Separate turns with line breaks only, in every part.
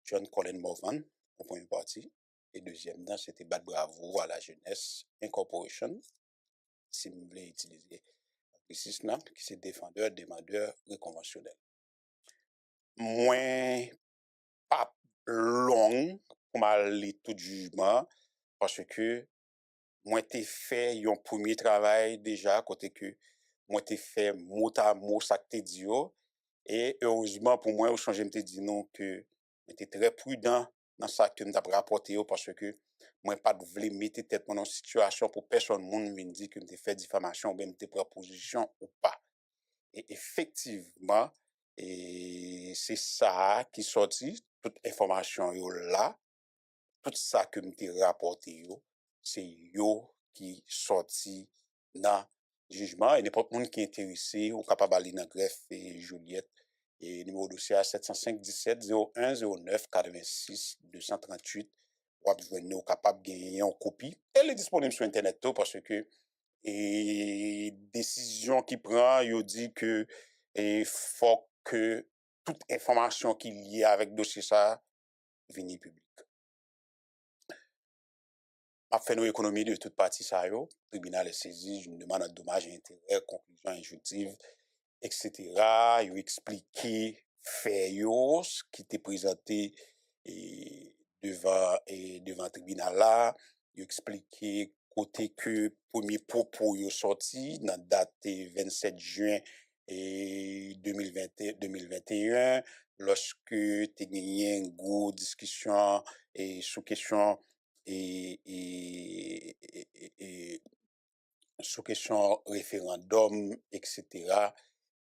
John Colin Morvan, en première partie. Et deuxième, c'était Bad Bravo à la jeunesse Incorporation. Si vous voulez utiliser l'anglicisme, qui c'est défendeur, demandeur, reconventionnel. Moins pas long pour m'aller tout jugement, parce que moi t'ai fait un premier travail déjà, côté que moi t'ai fait mot à mot ça que t'ai dit, et heureusement pour moi, au changé, me dit non, que j'étais très prudent dans ça que m't'a rapporté, parce que moi pas de vouloir mettre tête dans une situation pour personne monde me dit que m't'a fait diffamation ou bien m't'a pris position ou pas. Et effectivement, et c'est ça qui sorti, toute information yo là, tout ça que m'te rapporté yo, c'est yo qui sorti dans jugement et n'importe monde qui est intéressé ou capable aller dans greffe et Juliette et numéro dossier à 705 17 01 09 86 238 ou joindre capable gagner en copie. Elle est disponible sur internet tout parce que et décision qui prend, il dit que il faut que toute information qui est liée avec dossier ça vienne public. A fait nos économies de toute partie ça yo, tribunal est saisi, une demande de dommages et intérêts, conclusion injunctive, etc. Yo expliqué fait yo ce qui était présenté devant tribunal là, yo expliqué côté que premier propos yo sorti dans date 27 juin 2021 lorsque t'es gagné une grosse discussion sous question et, et, et, et sous question référendum, etc.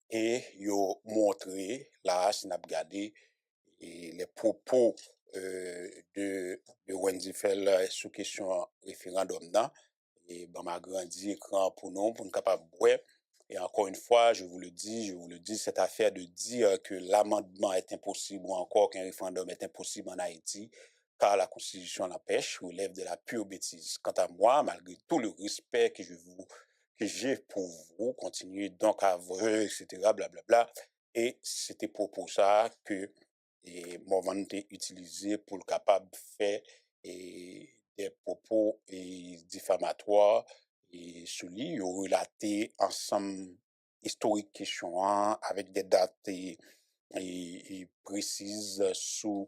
Et yo montré, là, si n'a regardé, les propos de Wendy Fell sous question référendum, là, et ben, m'a grandi écran pour nous capable ouais. Et encore une fois, je vous le dis, cette affaire de dire que l'amendement est impossible ou encore qu'un référendum est impossible en Haïti, car la Constitution l'empêche, relève de la pure bêtise. Quant à moi, malgré tout le respect que j'ai pour vous, continuez donc à vrai, etc., blablabla. Et c'était pour ça que Morvan était utilisé pour le capable de faire des propos diffamatoires et sous lui, il relaté ensemble historique question avec des dates et précises sous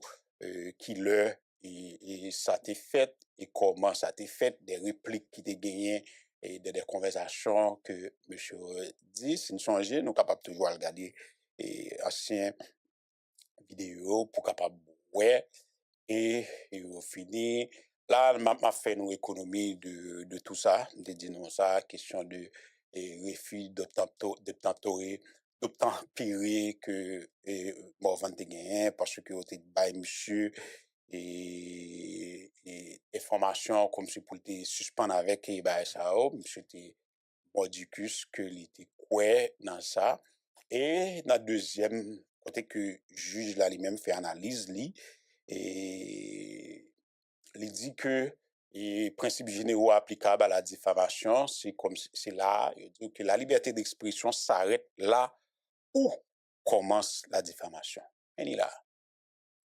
qui l'heure et ça t'est fait et comment ça t'est fait, des répliques qui t'est gagné et des conversations que monsieur dit, si nous songeons, nous capables toujours à regarder et ancien vidéo pour capable ouais et au fini là m'a fait une économie de tout ça de dire non ça question de refus d'obtempérer que Morvan te gagné parce que on bail monsieur et information comme si pour te suspendre avec et bah ça monsieur te mordicus que il était quoi dans ça et dans deuxième côté que juge là lui-même fait analyse lui et il dit que les principes généraux applicables à la diffamation c'est comme c'est là il dit que la liberté d'expression s'arrête là où commence la diffamation et il là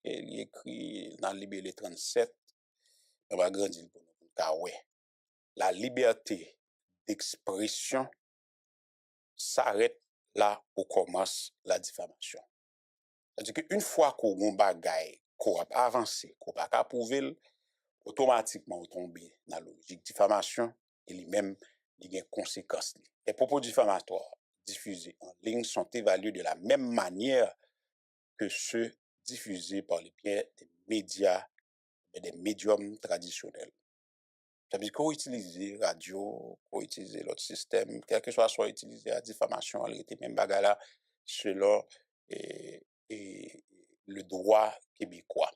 il écrit dans Libellé 37 on va grandir pour nous car ouais la liberté d'expression s'arrête là où commence la diffamation. C'est-à-dire qu'une fois qu'on bagaille, qu'on a avancé, qu'on a approuvé, automatiquement on tombe dans la logique de diffamation et lui-même, il y a des conséquences. Les propos diffamatoires diffusés en ligne sont évalués de la même manière que ceux diffusés par les biais des médias et des médiums traditionnels. Ça veut dire qu'on utilise radio, qu'on utilise l'autre système, quel que soit utilisé la diffamation, elle était même bagarre selon et le droit québécois.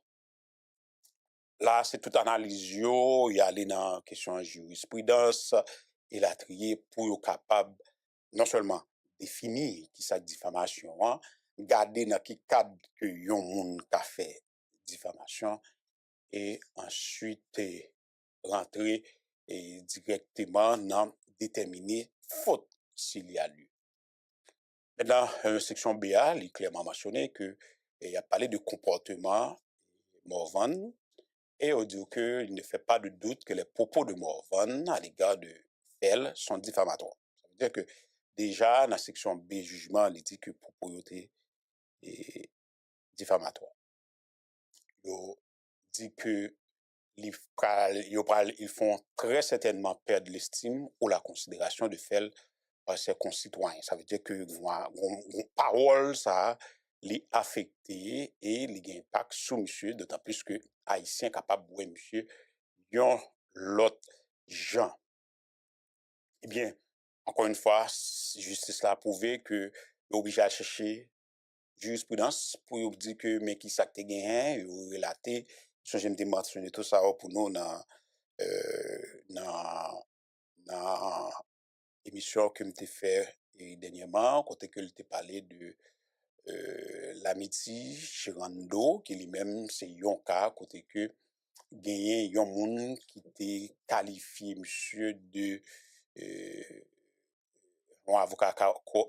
Là, c'est toute analyse, il y a allé dans la question de jurisprudence, il a trié pour être capable, non seulement définir qui c'est diffamation, garder dans quel cadre que yon moun ka fait diffamation, et ensuite rentrer directement dans déterminer faute s'il y a lieu. Dans section BA, il est clairement mentionné que il a parlé de comportement Morvan, et on dit qu'il ne fait pas de doute que les propos de Morvan à l'égard de Fell sont diffamatoires. Ça veut dire que déjà, dans la section B jugement, il dit que propriété est diffamatoire. Il dit que ils font très certainement perdre l'estime ou la considération de Fell par ses concitoyens. Ça veut dire que parole, ça les affecté et les impact sur monsieur, d'autant plus que haïtien capable de voir monsieur, yon l'autre gens. Eh bien, encore une fois, justice l'a prouvé que obligé à chercher jurisprudence pour dire que mais qui ça te gagné ou relater j'aime te mentionner tout ça pour nous dans dans dans émission que m'te fait dernièrement côté que t'ai parlé de l'amitié Chirando qui lui-même c'est un cas côté que gagné un monde qui était qualifié monsieur de un avocat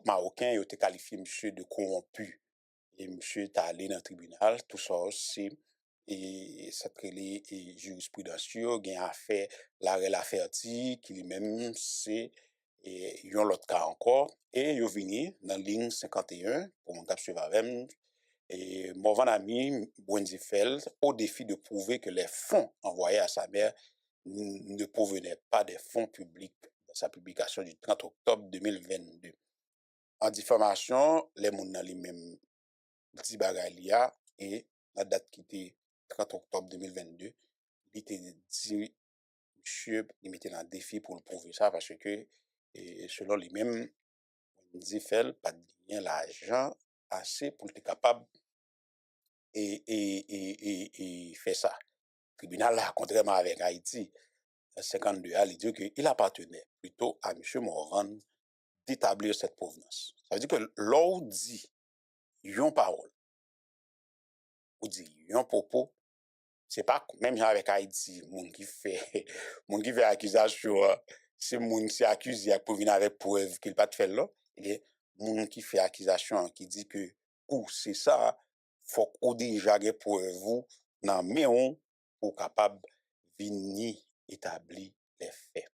marocain il était qualifié monsieur de corrompu et monsieur est allé dans le tribunal tout ça c'est et ça crée et jurisprudence gain affaire l'arrêt l'affaire qui lui-même c'est et yon l'autre cas encore et yo vini dans ligne 51 pour mon cap suivre avec et Morvan Ami Buendifeld au défi de prouver que les fonds envoyés à sa mère ne provenaient pas des fonds publics dans sa publication du 30 octobre 2022. En diffamation, les moun nan li même dit bagay liya et la date qui était 30 octobre 2022, il était dit monsieur il mettait dans défi pour le prouver ça parce que et selon lui-même Buendifeld pas gagné l'argent assez pour être capable et fait ça. Le tribunal, là, contrairement avec Haïti, 52 a, il dit qu'il appartenait plutôt à M. Morvan d'établir cette provenance. Ça veut dire que l'on dit yon parole, ou dit yon propos, c'est pas même avec Haïti, moun qui fait accusation, c'est moun qui accuse pour venir avec preuve qu'il pas de fait là, et moun qui fait accusation qui dit que ou c'est ça, faut qu'on déjà gen preuve vous nan mais on pour capable venir établir les faits.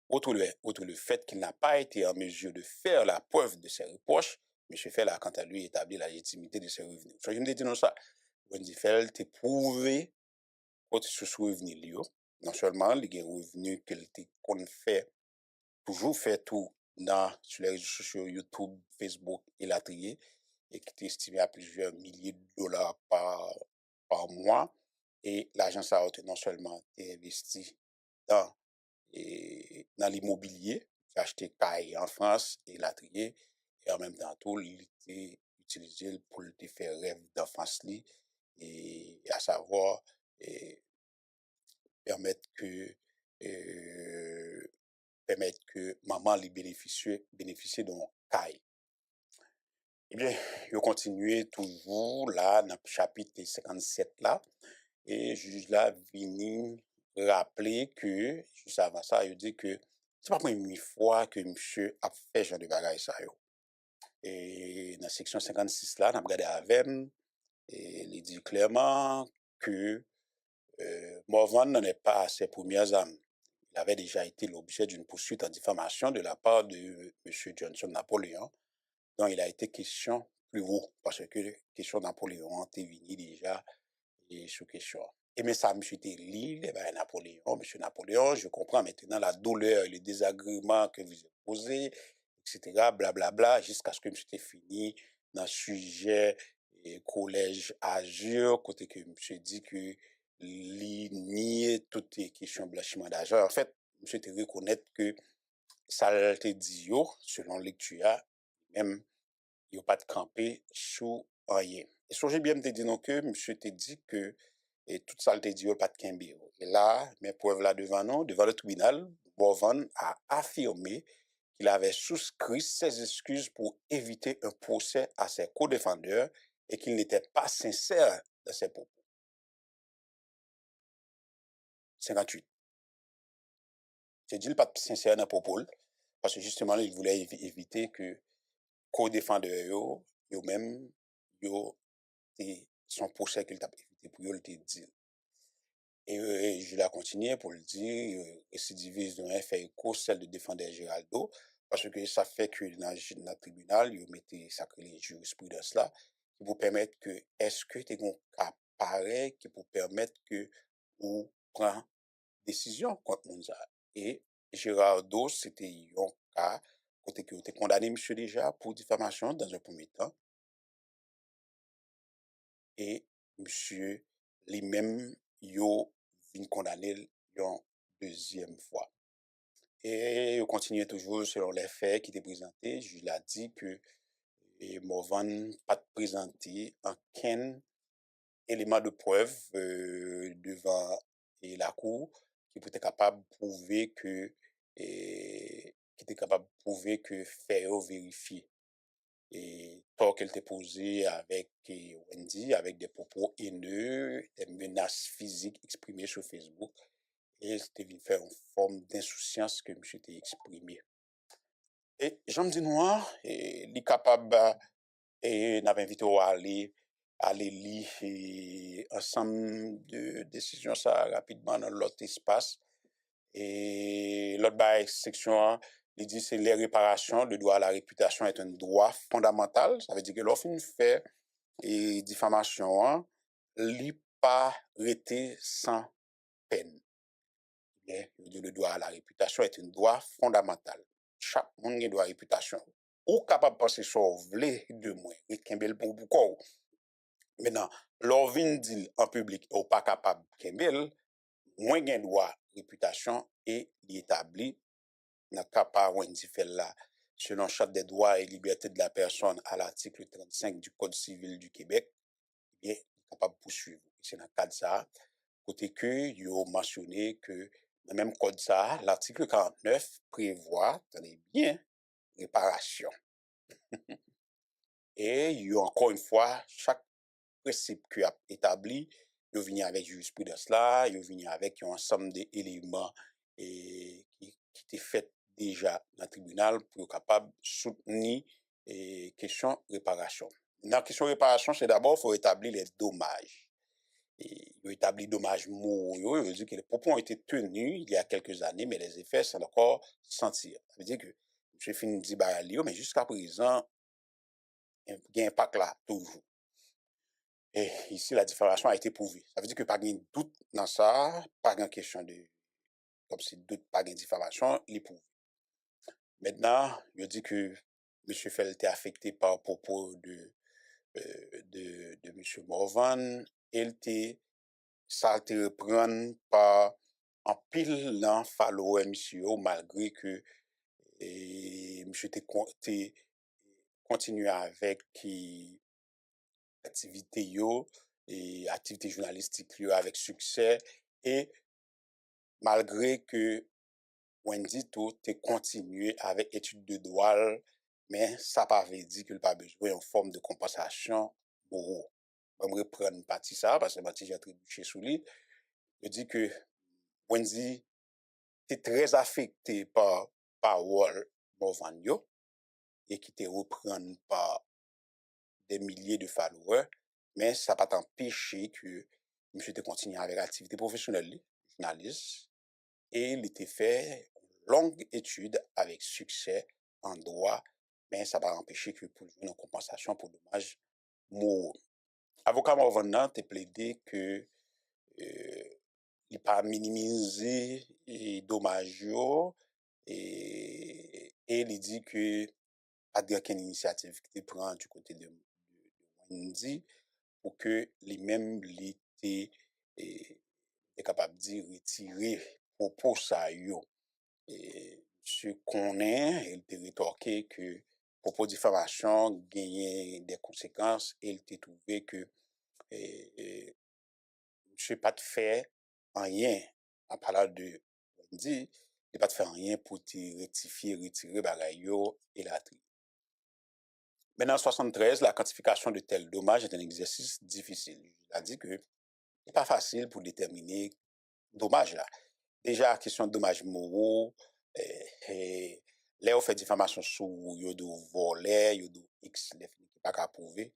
Outre le fait qu'il n'a pas été en mesure de faire la preuve de ses reproches, M. Fell a quant à lui établi la légitimité de ses revenus. So, je me dis non ça, Wendy Fell t'a prouvé sur ce revenu là. Non seulement les revenus qu'il qu'on fait, toujours fait tout sur les réseaux sociaux, YouTube, Facebook et la trier, et qui est estimé à plusieurs milliers de dollars par mois. Et l'argent, ça a été non seulement investi dans l'immobilier, j'ai acheté caille en France et la trier, et en même temps, tout, il était utilisé pour le faire rêve d'enfance, et à savoir, permettre que, maman lui bénéficie d'un caille. Eh bien, je continue toujours là, dans le chapitre 57 là, et juge là vient rappeler que, juste avant ça, il dit que c'est pas la première fois que monsieur a fait genre de bagaille ça yo. Et dans la section 56 là, on a regardé avec et il dit clairement que Morvan n'en est pas à ses premières âmes. Il avait déjà été l'objet d'une poursuite en diffamation de la part de monsieur Johnson Napoléon, dont il a été question plus haut, parce que question Napoléon était venu déjà et sous question. Et mais ça, monsieur était lié, ben, Napoléon, monsieur Napoléon, je comprends maintenant la douleur, le désagrément que vous avez posé, etc., blablabla, jusqu'à ce que monsieur était fini dans le sujet et collège Azur, côté que monsieur dit que li nier toutes les questions blanchiment d'argent. En fait, monsieur te reconnaître que ça te dit yo, selon lecture, même, il n'y a pas de camper sous rien. Et so, j'ai bien me dit non que monsieur te dit que et tout ça te dit il n'y a pas de camper. Et là, mes preuves là devant nous, devant le tribunal, Morvan a affirmé qu'il avait souscrit ses excuses pour éviter un procès à ses co-défendeurs et qu'il n'était pas sincère dans ses propos. 58. C'est dit, il n'est pas sincère dans ses propos, parce que justement, il voulait éviter que co-défendeurs, eux-mêmes, son procès qu'il t'a évité. responsabilité pour eux, le te dit. Et je la continué pour le dire, récidiviste de un fait écho, celle de défendre Géraldo, parce que ça fait que dans le tribunal, ils mettent sacré les jurisprudence là, qui vous permettre que, est-ce que tu es un cas pareil qui peut permettre que vous prend décision contre Monza. Et Géraldo, c'était un cas, côté que vous avez condamné monsieur déjà pour diffamation dans un premier temps, et monsieur lui-même, yo vient condamner une deuxième fois. Et il continue toujours selon les faits qui étaient présentés. Je l'ai dit que Morvan pas présenté aucun élément de preuve devant la cour qui peut être capable de prouver que qui était capable de prouver que fait vérifié et tant qu'elle était posée avec Wendy avec des propos haineux, des menaces physiques exprimées sur Facebook et c'était venu faire une forme d'insouciance que monsieur était exprimé. Et Jean dit noir et il est capable et n'avait invité à aller lire ensemble de décisions ça rapidement dans l'autre espace et l'autre section 1, il dit c'est les réparations, le droit à la réputation est un droit fondamental, ça veut dire que lorsqu'on fait et diffamation hein, il pas rester sans peine. Le droit à la réputation est un droit fondamental. Chaque monde a droit à la réputation. Ou capable de penser ça, voulez de moi, et Kembel pour beaucoup. Maintenant, l'on vient dire en public, ou pas capable de Kembel, moins gain droit réputation et l'établi n'a capable Wendy fait là. Selon Charte des droits et libertés de la personne à l'article 35 du Code civil du Québec, il est capable de poursuivre. C'est dans le cadre de ça, côté que, il a mentionné que dans le même code ça, l'article 49 prévoit, tenez bien, réparation. Et il y a encore une fois, chaque principe qu'il a établi, il vient avec jurisprudence là, il vient avec un ensemble d'éléments qui étaient faits déjà dans le tribunal pour être capable de soutenir la question réparation. Dans la question réparation, c'est d'abord, il faut établir les dommages. Et il établit dommages moraux, il veut dire que les propos ont été tenus il y a quelques années, mais les effets sont encore sentir. Ça veut dire que M. Fin dit mais jusqu'à présent, il y a un impact là, toujours. Et ici, la diffamation a été prouvée. Ça veut dire que pas de doute dans ça, pas de question de, comme si doute, pas de diffamation, il est prouvé. Maintenant, je dis que M. Fell était affecté par propos de M. Morvan, ça a été repris par en pile dans follower monsieur, malgré que monsieur était continué avec activité yo et activité journalistique yo avec succès et malgré que Wendy tout t'est continué avec études de droit mais ça pas veut dire qu'il pas besoin en forme de compensation moraux. Je vais reprendre partie ça parce que j'ai attribué sous lui. Je dis que Wendy était très affecté par parole Morvan yo et qui était reprendre par des milliers de followers, mais ça n'a pas empêché que monsieur te continue avec l'activité professionnelle, journaliste, et il était fait une longue étude avec succès en droit, mais ça n'a pas empêché que pour une compensation pour dommages moraux. Avocat Morvan te plaidé que il pas minimiser les dommages et il dit que pas d'aucune initiative qui prend du côté de Wendy pour que les mêmes l'étaient capable de retirer propos ça yo et ce qu'on est il te rétorqué que propos diffamation gagnait des conséquences et il t'a trouvé que je pas de faire rien en parlant de Wendy il pas de faire rien pour te rectifier retirer bagay yo et la tri. Maintenant, en 73, la quantification de tels dommages est un exercice difficile. Il a dit que c'est pas facile pour déterminer dommages là. Déjà, question de dommages moraux, là, on fait diffamation sur yo de voler, yo de X, les qui pas qu'à prouver.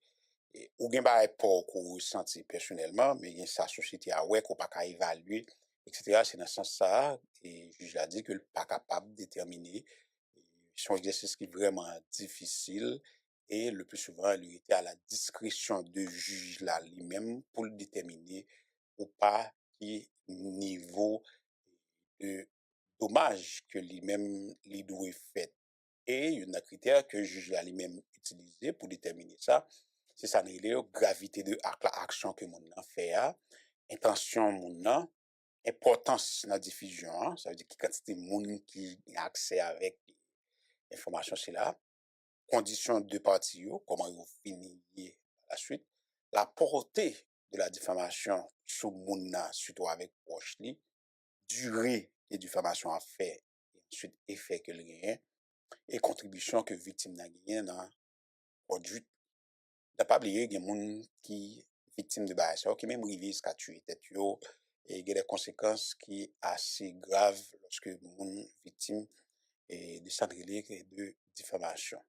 ou gen ba pour qu'on ressenti personnellement, mais gen sa société a ouais qu'on pas qu'à évaluer, etc. C'est dans ce sens ça, et juge a dit que le pas capable de déterminer. Son exercice qui est vraiment difficile et le plus souvent, il était à la discrétion de juge là lui-même pour le déterminer ou pas qui niveau de dommage que lui-même lui doit faire. Et il y a un critère que le juge là lui-même utilisé pour déterminer ça, c'est ça, la gravité de l'action que mon a fait, intention mon a, importance dans la diffusion, ça veut dire que quantité de monde qui a accès avec information c'est là, conditions de partie, comment ils vont finir la suite, la portée de la diffamation sur moun nan, surtout avec proche li, durée que diffamation a fait, et ensuite effet que le gagne, et contribution que victime n'a gagné dans produit. N'a pas oublié, il y a des gens qui victime de bail, qui même rivé jusqu'à tuer tête yo, et il y a des conséquences qui assez graves lorsque moun victime et de s'adresser de diffamation.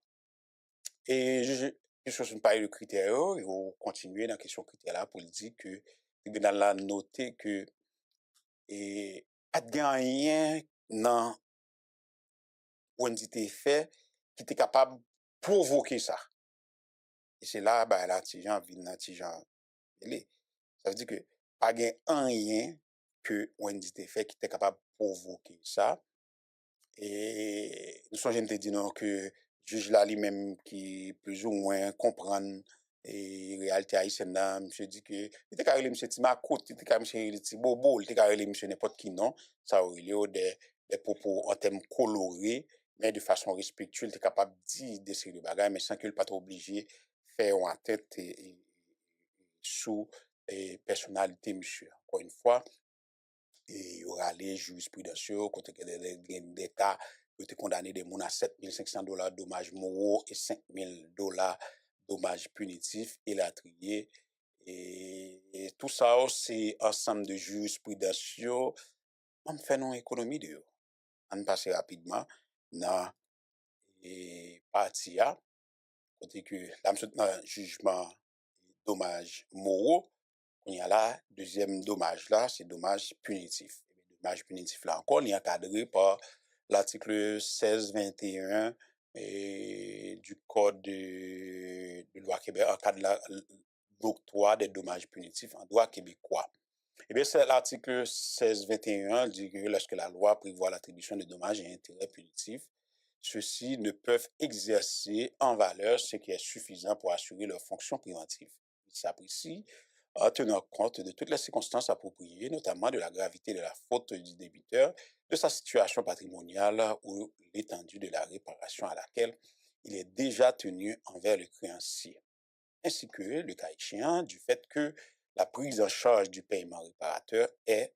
Et je suis pas le critère, et vous continuez dans la question critère là pour dire que le tribunal a noté que et pas de rien dans quantité fait qui était capable de provoquer ça. Et c'est là bah l'artisan vient l'artisan. Ça veut dire que pas de rien que quantité fait qui était capable de provoquer ça. Et nous sommes gente dit non que juge là lui-même qui plus ou moins comprendre et réalité haïtienne là monsieur dit que il était carré monsieur Timacoute il était carré monsieur Tibobo il était carré monsieur n'importe qui non ça il y a des propos en termes colorés mais de façon respectueuse il était capable de dire des séries de bagages mais sans qu'il pas trop obligé faire en tête et sous personnalité monsieur encore une fois et il y aura les jurisprudences, côté que des cas, ils ont été condamnés des gens à $7,500 dommages moraux et $5,000 dommages punitifs et la trier. Et tout ça, c'est ensemble de jurisprudences. On fait une économie de eux. On passe rapidement dans la partie A, côté que là, jugement dommages moraux. On y a là, deuxième dommage là, c'est dommage punitif. Le dommage punitif là encore, il est encadré par l'article 1621 du Code de loi Québec, encadre l'octroi des dommages punitifs en droit québécois. Eh bien, c'est l'article 1621 dit que lorsque la loi prévoit l'attribution de dommages et intérêts punitifs, ceux-ci ne peuvent exercer en valeur ce qui est suffisant pour assurer leur fonction préventive. Il s'apprécie en tenant compte de toutes les circonstances appropriées, notamment de la gravité de la faute du débiteur, de sa situation patrimoniale ou l'étendue de la réparation à laquelle il est déjà tenu envers le créancier, ainsi que, le cas échéant, du fait que la prise en charge du paiement réparateur est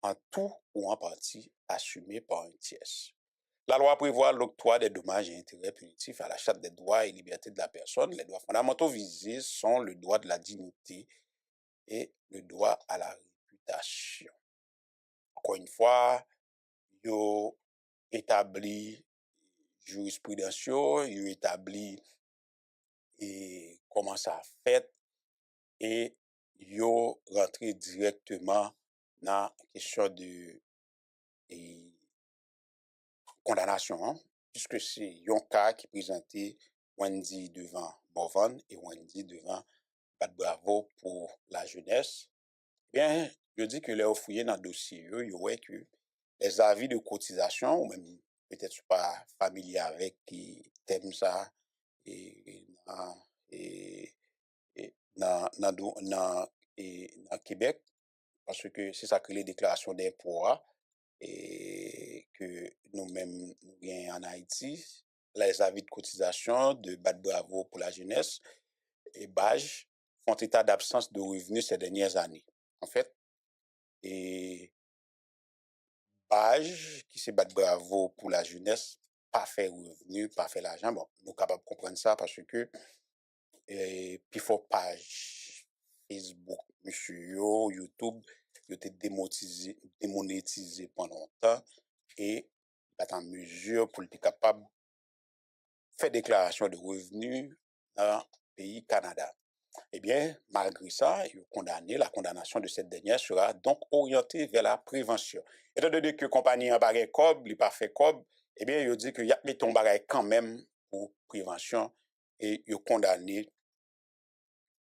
en tout ou en partie assumée par un tiers. La loi prévoit l'octroi des dommages et intérêts punitifs à la Charte des droits et libertés de la personne. Les droits fondamentaux visés sont le droit de la dignité et le droit à la réputation. Encore une fois, il établi jurisprudence, il établi et comment ça fait et il rentré directement dans la question de condamnation, puisque c'est un cas qui présentait Wendy devant Morvan et Wendy devant Bad Bravo pour la jeunesse. Bien, je dis que les fouillé dans le dossier, il y aurait que les avis de cotisation, ou même peut-être pas familier avec qui thème ça, et et, dans Québec, parce que c'est ça que les déclarations d'impôts et que nous-mêmes nous gagnons en Haïti, les avis de cotisation de Bad Bravo pour la jeunesse et BAJ font état d'absence de revenus ces dernières années. En fait, et BAJ, qui c'est Bad Bravo pour la jeunesse, pas fait revenu, pas fait l'argent. Bon, nous sommes capables de comprendre ça parce que, puis faut page Facebook, monsieur YouTube, il été démonétisé pendant longtemps et il est en mesure pour être capable de faire déclaration de revenus dans le pays Canada. Eh bien, malgré ça, il est condamné. La condamnation de cette dernière sera donc orientée vers la prévention. Étant donné que la compagnie a bagay cob, il pas fait cob, eh bien, il dit que y a mis ton bagay quand même pour prévention et il est condamné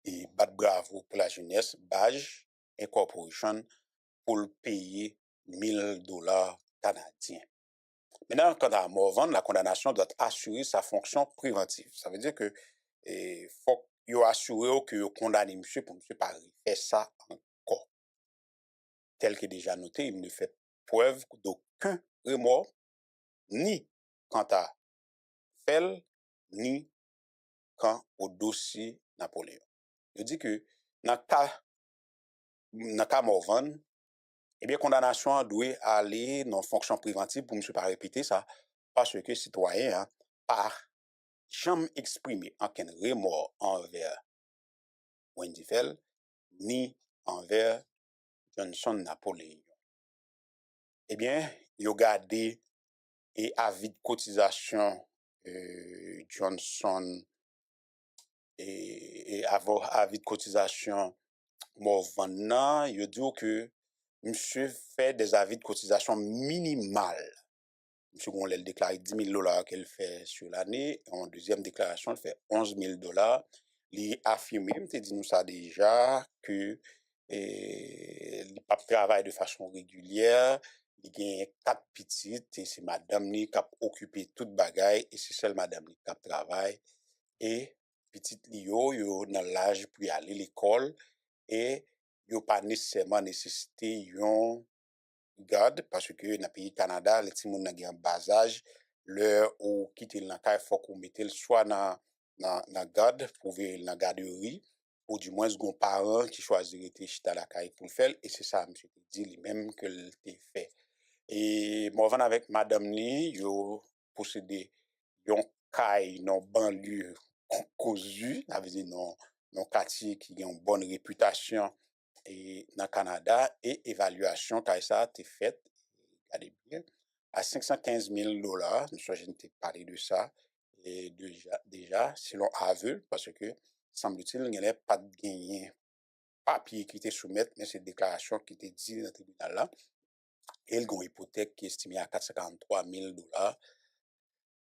et bat bravo pour la jeunesse, Badge Incorporation, pour le payer $1,000 canadiens. Maintenant, quant à Morvan, la condamnation doit assurer sa fonction préventive. Ça veut dire que faut qu'il assure que vous condamnez monsieur pour monsieur pas faire ça encore. Tel que déjà noté, il ne fait preuve d'aucun remords, ni quant à Fel, ni quant au dossier Napoléon. Il dit que dans le cas Morvan, eh bien, condamnation doit aller dans fonction préventive pour monsieur pas répéter ça, parce que citoyen, hein, par jamais exprimé aucun remords envers Wendy Fell, ni envers Johnson Napoléon. Eh bien, il a gardé et avis de cotisation Johnson et avis de cotisation Morvan, il dit que monsieur fait des avis de cotisation minimales. Monsieur Gonlel déclare $10,000 qu'elle fait sur l'année. En deuxième déclaration, elle fait $11,000. Il a affirmé, il dit nous ça déjà, que il pas travaille de façon régulière. Il y a 4 petites et c'est madame ni qui a occupé toute bagaille et c'est seule madame ni qui travaille. Et petite Lio, yo dans l'âge pour y aller à l'école et yo pas nécessairement nécessité yon garde parce que dans le pays Canada, les petits moun nan bas âge, l'heure où quitter le cas, il faut qu'on mette soit dans garde pour venir dans garderie ou du moins un parent qui choisit de rester chita la caille pour le faire et c'est ça monsieur dit lui-même que le fait. Et moi avec madame ni yo possédé yon caille non banlieue cousu, ça veut dire non quartier qui a une bonne réputation et dans le Canada et évaluation car ça a été faite regardez bien à $515,000 nous sommes parlé de ça et déjà selon aveu parce que semble-t-il il n'y a pas de gagné papier qui était soumis mais c'est déclaration qui était dit dans le tribunal là et il a une hypothèque qui est estimée à $443,000.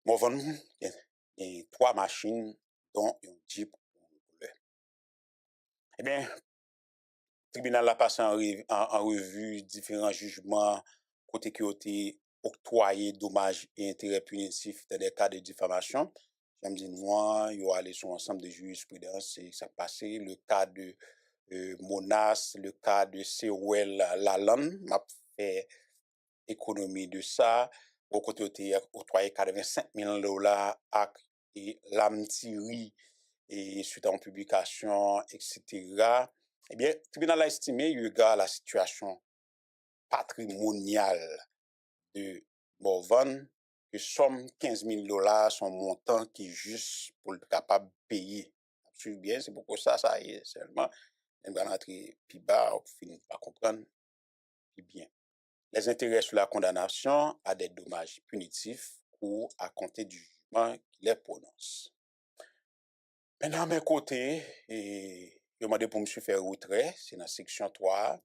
Morvan il y a 3 machines dont un Jeep. Eh bien, le tribunal a passé en revue différents jugements côté qui ont été octroyés dommages et intérêts punitifs dans des cas de diffamation. J'aime dire, moi, il y a allé sur ensemble de jurisprudence et ça passé. Le cas de Monas, le cas de Sewell Lalande, m'a fait économie de ça. Au côté où été octroyé $85,000 à l'Amtiri et suite à une publication, etc. Eh bien, le tribunal a estimé, eu égard à la situation patrimoniale de Morvan, que somme $15,000 son montant qui est juste pour être capable de payer. Suivez bien, c'est pourquoi ça y est seulement. On va rentrer plus bas, on finit par comprendre plus bien. Les intérêts sur la condamnation à des dommages punitifs ou à compter du jugement qui les prononce. Maintenant, à mes côtés, je demandé pour M. faire retrait, c'est dans la section 3,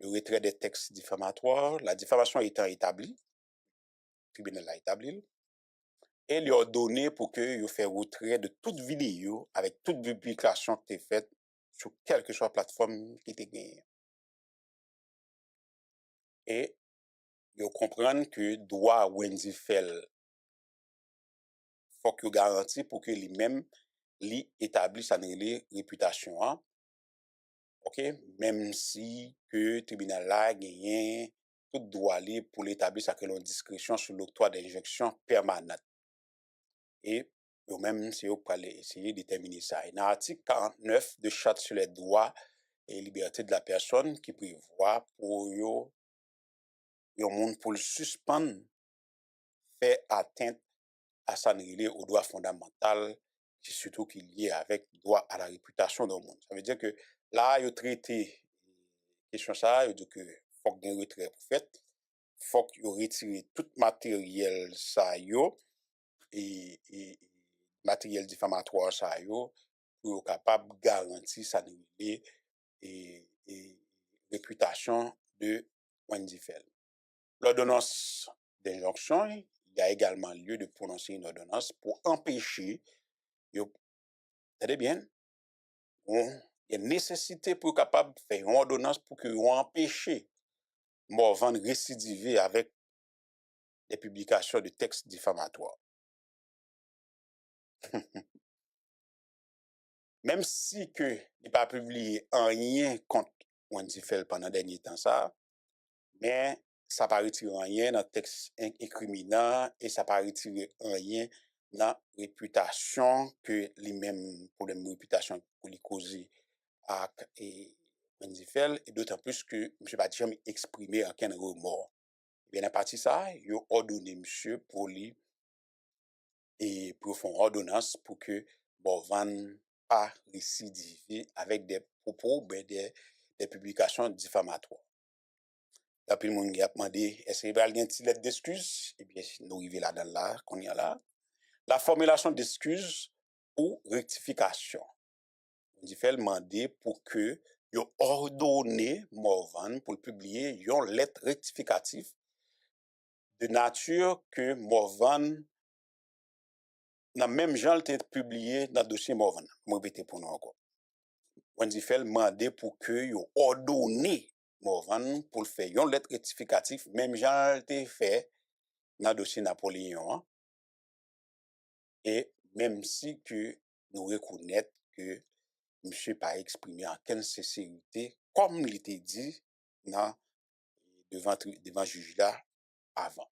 le retrait des textes diffamatoires, la diffamation étant établie, le tribunal l'a établi, et il a donné pour que il fait retrait de toute vidéo avec toute publication qui est faite sur quelle que soit la plateforme qui était gagnée. Et il comprendre que droit Wendy Fell faut qu'il garantit pour que lui-même lui établisse sa réputation. Hein? OK? Même si que le tribunal a gagné tout droit pour l'établir sa discrétion sur l'octroi d'injonction permanente. Et même si vous allez essayer de déterminer ça. Et dans l'article 49 de Charte sur les droits et libertés de la personne qui prévoit pour le monde pour le suspendre fait atteinte à sa aux droits fondamentaux qui surtout qui est lié avec le droit à la réputation d'un monde. Ça veut dire que là, il a traité question ça, il dit que faut qu'il y ait un retrait pour fait, faut qu'il retire tout matériel ça et matériel diffamatoire ça pour être capable de garantir sa et réputation de Wendy Fell. L'ordonnance d'injonction, il y a également lieu de prononcer une ordonnance pour empêcher, attendez bien, il y a nécessité pour être capable de faire une ordonnance pour que vous empêcher Morvan de récidiver avec des publications de textes diffamatoires. Même si que il pas publié rien contre Wendy Fell pendant dernier temps ça, mais ça pas retiré rien dans le texte incriminant et ça pas retiré rien dans la réputation que lui-même problème de réputation pour lui causer à Wendy Fell, et d'autant plus que M. pas jamais exprimé aucun remords. Bien à partir de ça, il a ordonné M. pour lui et pour faire une ordonnance pour que Morvan pas récidiver avec des propos, des publications diffamatoires. Après, le monde a demandé, est-ce qu'il y a une lettre d'excuse? Eh bien, nous arrivons là-dedans, là, qu'on y a là. La formulation d'excuses ou rectification. On dit fait demander pour que il ordonné Morvan pour publier une lettre rectificative de nature que Morvan dans même genre été publié dans le dossier Morvan. Je vais répéter pour nous encore. On dit fait demander pour que il ordonné Morvan pour faire une lettre rectificative même genre été fait dans le dossier Napoléon. Et même si que nous reconnaissons que monsieur pas exprimé en quelle sincérité, comme il était dit devant juge là avant.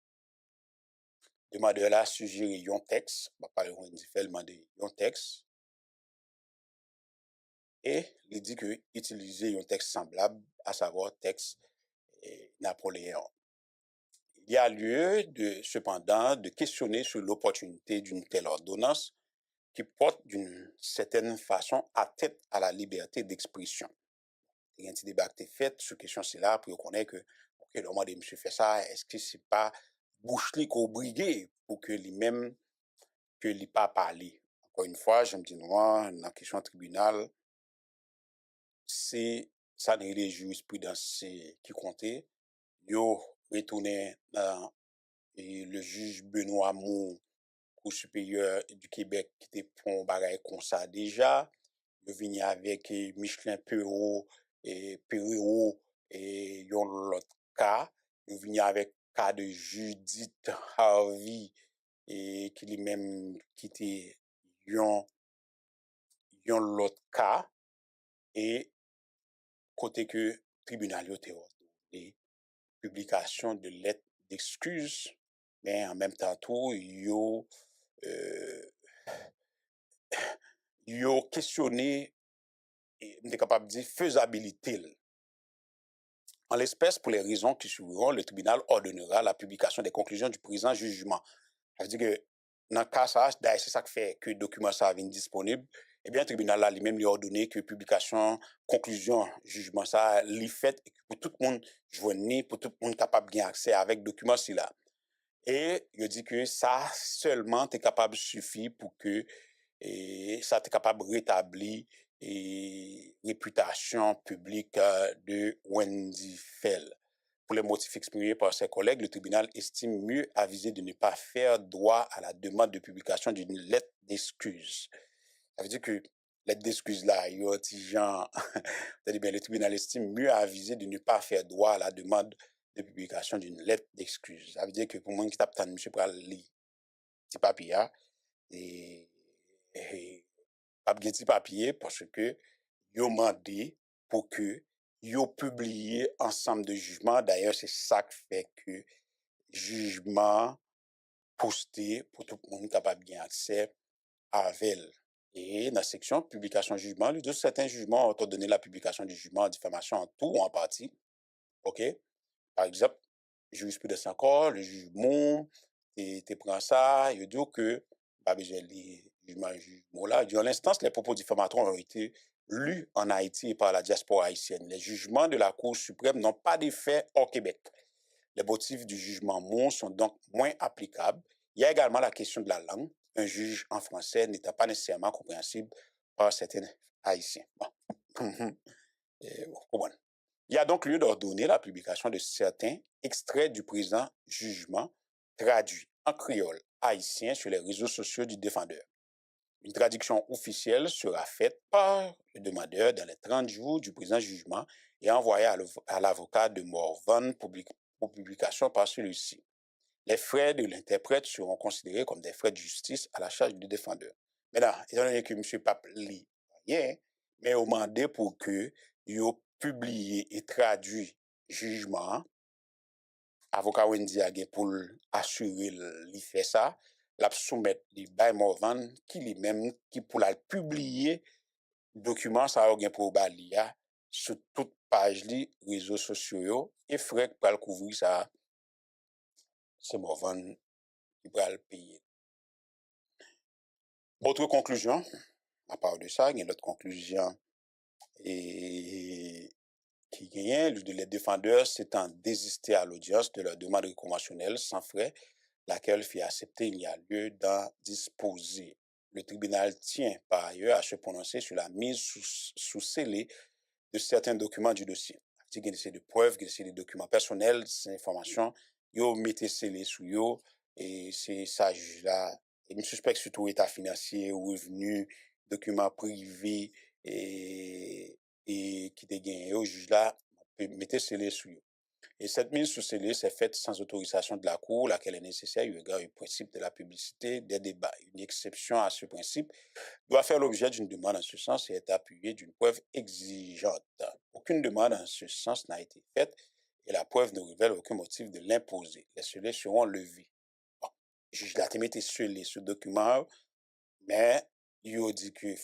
Demandeur là suggéré un texte, on va parler de fait demander un texte, et il dit que utiliser un texte semblable, à savoir texte Napoléon. Il y a lieu cependant de questionner sur l'opportunité d'une telle ordonnance qui porte d'une certaine façon atteinte à la liberté d'expression. Il y a un petit débat qui est fait sur question là pour reconnaître que, ok, le moment de monsieur fait ça, est-ce que c'est pas bouche-li qu'on brigué pour que lui-même, que lui pas parler. Encore une fois, je me dis, moi, dans la question tribunal, c'est ça n'est les jurisprudences qui comptait. Yo retourné dans le juge Benoît Mou, Cour supérieure du Québec, qui était pour un bagage comme ça déjà. Je venu avec Michelin Perrault et l'autre cas. Je venu avec cas de Judith Harvey et qui lui-même qui était l'autre cas et côté que tribunal était ordonné publication de lettres d'excuses, mais en même temps tout yo questionné et on est capable de dire faisabilité. En l'espèce, pour les raisons qui suivront, le tribunal ordonnera la publication des conclusions du présent jugement. Ça veut dire que dans le cas ça, c'est ça qui fait que le document ça vient disponible. Eh bien, le tribunal a lui-même lui ordonné que publication, conclusion, jugement ça, l'y fait et que pour tout le monde joindre, pour tout le monde capable de accès avec le document là. Et il dit que ça seulement est capable de suffire pour que ça est capable de rétablir et réputation publique de Wendy Fell. Pour les motifs exprimés par ses collègues, le tribunal estime mieux avisé de ne pas faire droit à la demande de publication d'une lettre d'excuse. Ça veut dire que lettre d'excuse là, il y a un petit genre, le tribunal estime mieux avisé de ne pas faire droit à la demande de publication d'une lettre d'excuse. Ça veut dire que pour moi qui tape tant monsieur pour lire petit papier et pas bien petit papier parce que yo mandé pour que yo publié ensemble de jugements. D'ailleurs, c'est ça qui fait que jugement posté pour tout le monde capable bien accès à elle. Et dans la section publication jugement, les deux certains jugements ont donné la publication du jugement en diffamation en tout ou en partie. OK? Par exemple, jurisprudence encore, le jugement, tu prends ça, il dit que, pas besoin de jugement là, durant l'instance, les propos diffamatoires ont été lus en Haïti et par la diaspora haïtienne. Les jugements de la Cour suprême n'ont pas d'effet au Québec. Les motifs du jugement Mon sont donc moins applicables. Il y a également la question de la langue. Un juge en français n'étant pas nécessairement compréhensible par certains Haïtiens. Bon. Bon. Il y a donc lieu d'ordonner la publication de certains extraits du présent jugement traduits en créole haïtien sur les réseaux sociaux du défendeur. Une traduction officielle sera faite par le demandeur dans les 30 jours du présent jugement et envoyée à l'avocat de Morvan pour publication par celui-ci. Les frais de l'interprète seront considérés comme des frais de justice à la charge du défendeur. Maintenant, étant donné que M. Pape lit rien, mais au demandé pour que il publié et traduit jugement, avocat Wendy a pour assurer li fait ça, l'a soumettre li bay Morvan qui lui-même qui pour la publier document ça a pour balia sur toute page li réseaux sociaux et frais pour le couvrir ça c'est Morvan qui va le payer. Autre conclusion, à part de ça, il y a d'autres conclusions et qui gagnent, les défendeurs s'étant désistés à l'audience de leur demande conventionnelle sans frais, laquelle fut acceptée, il y a lieu d'en disposer. Le tribunal tient par ailleurs à se prononcer sur la mise sous scellé de certains documents du dossier. Il y a des preuves, il y a des documents personnels, des informations, yo mettez scellé sous yo, et c'est ça, là, et me suspecte surtout état financier, revenu, documents privés, et qui te gagné au juge là, mettez scellé sous yo. Et cette mise sous scellé s'est faite sans autorisation de la Cour, laquelle est nécessaire eu égard au principe de la publicité des débats. Une exception à ce principe doit faire l'objet d'une demande en ce sens et être appuyée d'une preuve exigeante. Aucune demande en ce sens n'a été faite et la preuve ne révèle aucun motif de l'imposer. Les scellés seront levés. Bon, le juge l'a mis scellé ce document, mais il a dit que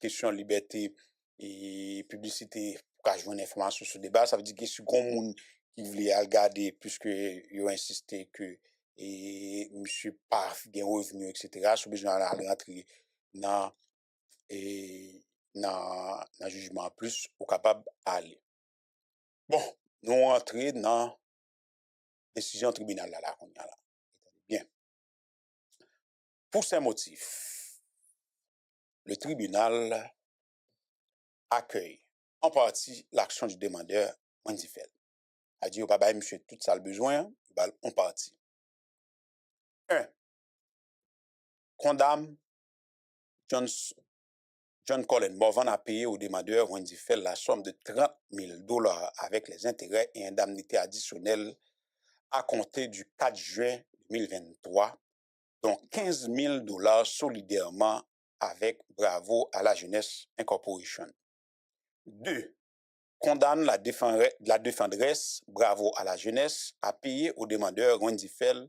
question de liberté et publicité pour jouer une information sur le débat, ça veut dire que si grand monde qui voulait regarder puisque il a insisté que et monsieur Paf gain revenu etc. sont besoin d'aller rentrer dans et dans jugement plus ou capable aller. Bon, nous entrer dans décision tribunal là qu'on y a là. Bien. Pour ces motifs, le tribunal accueille en partie l'action du demandeur Wendy Fell. A dit au papa, monsieur, tout ça le besoin, en partie. 1. Condamne John Colin Morvan a payé au demandeur Wendy Fell la somme de $30,000 avec les intérêts et indemnités additionnelles à compter du 4 juin 2023, dont $15,000 solidairement avec Bravo à la Jeunesse Incorporation. 2. Condamne la défendresse Bravo à la Jeunesse à payer au demandeur Wendy Fell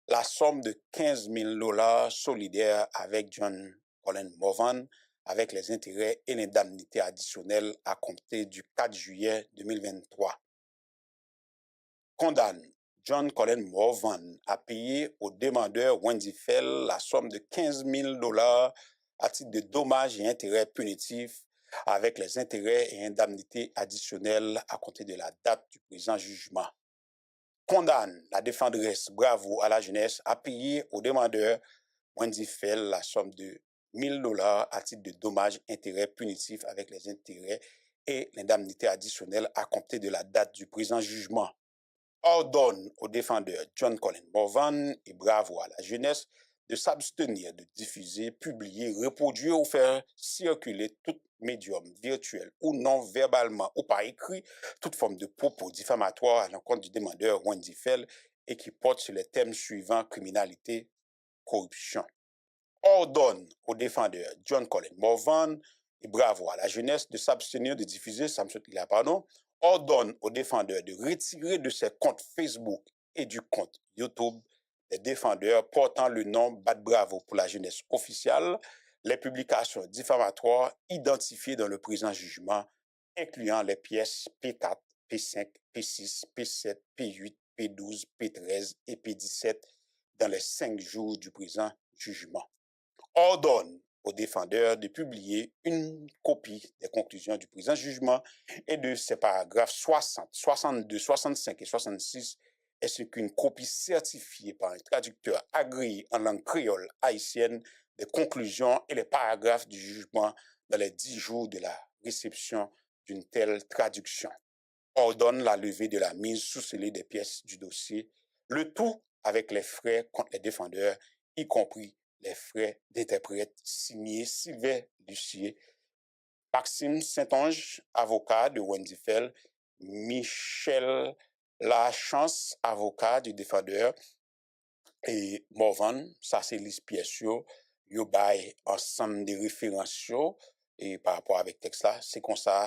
la somme de $15,000 solidaires avec John Colin Morvan avec les intérêts et l'indemnité additionnelle à compter du 4 juillet 2023. Condamne John Colin Morvan à payer au demandeur Wendy Fell la somme de $15,000 à titre de dommages et intérêts punitifs avec les intérêts et indemnités additionnelles à compter de la date du présent jugement. Condamne la défendresse Bravo à la Jeunesse à payer au demandeur Wendy Fell la somme de $1,000 à titre de dommages et intérêts punitifs avec les intérêts et l'indemnité additionnelle à compter de la date du présent jugement. Ordonne au défendeur John Colin Morvan et Bravo à la Jeunesse de s'abstenir de diffuser, publier, reproduire ou faire circuler tout médium virtuel ou non verbalement ou par écrit toute forme de propos diffamatoires à l'encontre du demandeur Wendy Fell et qui porte sur les thèmes suivants: criminalité, corruption. Ordonne au défendeur John Colin Morvan et Bravo à la Jeunesse de s'abstenir de diffuser, ordonne au défendeur de retirer de ses comptes Facebook et du compte YouTube des défendeurs portant le nom Bad Bravo pour la Jeunesse officielle les publications diffamatoires identifiées dans le présent jugement, incluant les pièces P4, P5, P6, P7, P8, P12, P13 et P17 dans les 5 jours du présent jugement. Ordonne au défendeur de publier une copie des conclusions du présent jugement et de ses paragraphes 60, 62, 65 et 66, ainsi qu'une copie certifiée par un traducteur agréé en langue créole haïtienne des conclusions et les paragraphes du jugement dans les 10 jours de la réception d'une telle traduction. Ordonne la levée de la mise sous scellé des pièces du dossier, le tout avec les frais contre les défendeurs, y compris les frais d'interprète, signé Sylvain Lucier, Maxime Saint-Onge, avocat de Wendyfell, Michel Lachance, avocat du défendeur, et Morvan, ça c'est liste pièce yo bail ensemble de références et par rapport avec texte là, c'est comme ça